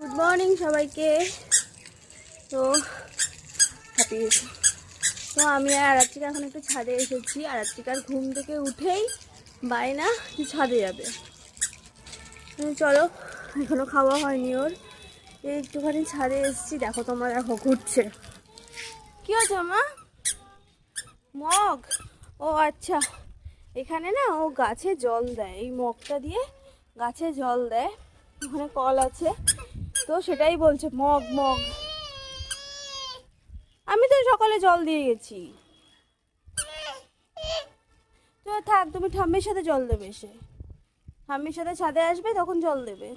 Good morning সবাইকে। তো happy তো আমি আর আরাত্রিকা এখন একটু ছাদে এসেছি। আরাত্রিকার ঘুম থেকে উঠেই বায়না কি ছাদে যাবে। চলো, এখনো খাওয়া হয়নি ওর। এই একটুখানি ছাদে এসেছি, দেখো তোমরা, দেখো ঘুরছে। কি হচ্ছে মা? মগ? ও আচ্ছা, এখানে না ও গাছে জল দেয়, এই মগটা দিয়ে গাছে জল দেয়। ওখানে কল আছে, তো সেটাই বলছে মগ মগ। আমি তো সকালে জল দিয়ে গেছি। তো থাক, তুমি ঠাম্মির সাথে জল দেবে, এসে ঠাম্মির সাথে ছাদে আসবে, তখন জল দেবে।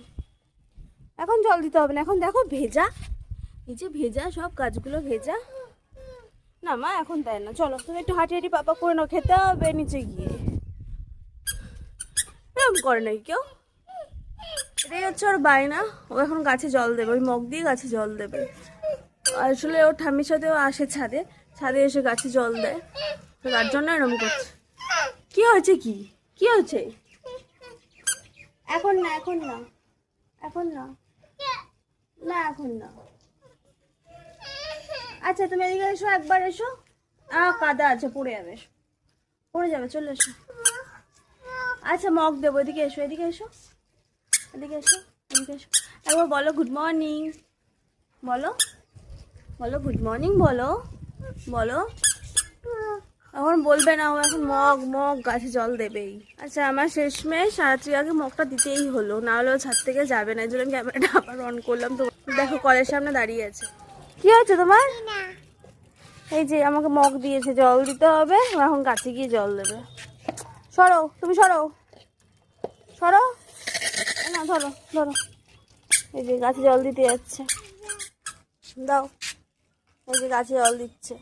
এখন জল দিতে হবে না, এখন দেখো ভেজা, এই যে ভেজা, সব গাছগুলো ভেজা। না মা, এখন দেয় না। চলো তুমি একটু হাঁটি হাঁটি পাপা করে নাও, খেতে হবে নিচে গিয়ে। এরকম করে নাকি কেউ? এটাই হচ্ছে ওর বায়না। ও এখন গাছে জল দেবে, ওই মগ দিয়ে গাছে জল দেবে। আসলে ওর ঠাম্মির সাথেও আসে ছাদে, ছাদে এসে গাছে জল দেয়, তো তার জন্য এরকম করছে। কি হয়েছে? কি কি হয়েছে? এখন না, এখন না, এখন না, না এখন না। আচ্ছা তুমি এদিকে এসো, একবার এসো। কাদা আছে, পড়ে যাবে, পড়ে যাবে, চলে এসো। আচ্ছা মগ দেবো, এদিকে এসো, এদিকে এসো, এদিকে এসো, এদিকে এসো। একবার বলো গুড মর্নিং, বলো, বলো গুড মর্নিং, বলো, বলো। এখন বলবে না, ও এখন মগ মগ গাছে জল দেবেই। আচ্ছা, আমার শেষমেশ আরাত্রিকাকে মগটা দিতেই হলো, না হলে ও ছাদ থেকে যাবে না। এই জন্য আমি ক্যামেরাটা আবার অন করলাম। তো দেখো কলের সামনে দাঁড়িয়ে আছে। কি হয়েছে তোমার? এই যে আমাকে মগ দিয়েছে, জল দিতে হবে, এখন গাছে গিয়ে জল দেবে। সরো, তুমি সরো, সরো না, ধরো ধরো। এই যে গাছে জল দিতে যাচ্ছে, দাও। এই যে গাছে জল দিচ্ছে।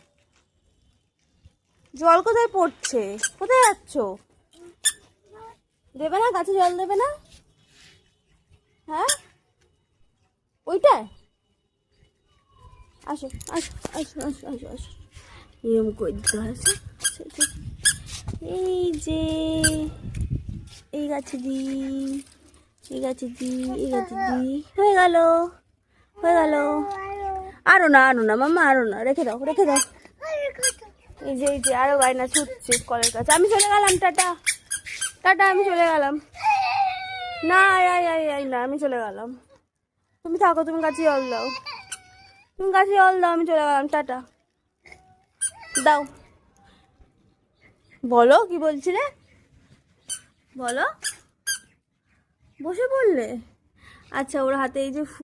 জল কোথায় পড়ছে? কোথায় যাচ্ছ? দেবে না গাছে জল, দেবে না? হ্যাঁ, ওইটায় আসো, আসো, আসো, আসো, আসো, আসো। এরম করতে আছে। এই যে এই গাছে দি, এই গাছে দি, এই গাছে দি, হয়ে গেল, হয়ে গেল। আরো না, আরো না মাম্মা, আরো না, রেখে দাও, রেখে দাও। এই যে, এই যে আরো গায়না ছুটছে কলের কাছে। আমি চলে গেলাম, টাটা, টাটা, আমি চলে গেলাম। না, না, আমি চলে গেলাম। তুমি থাকো, তুমি গাছে জল দাও, তুমি গাছে জল দাও, আমি চলে গেলাম, টাটা, দাও। বলো কি বলছিলে, বলো। বসে পড়লে? আচ্ছা, ওর হাতে এই যে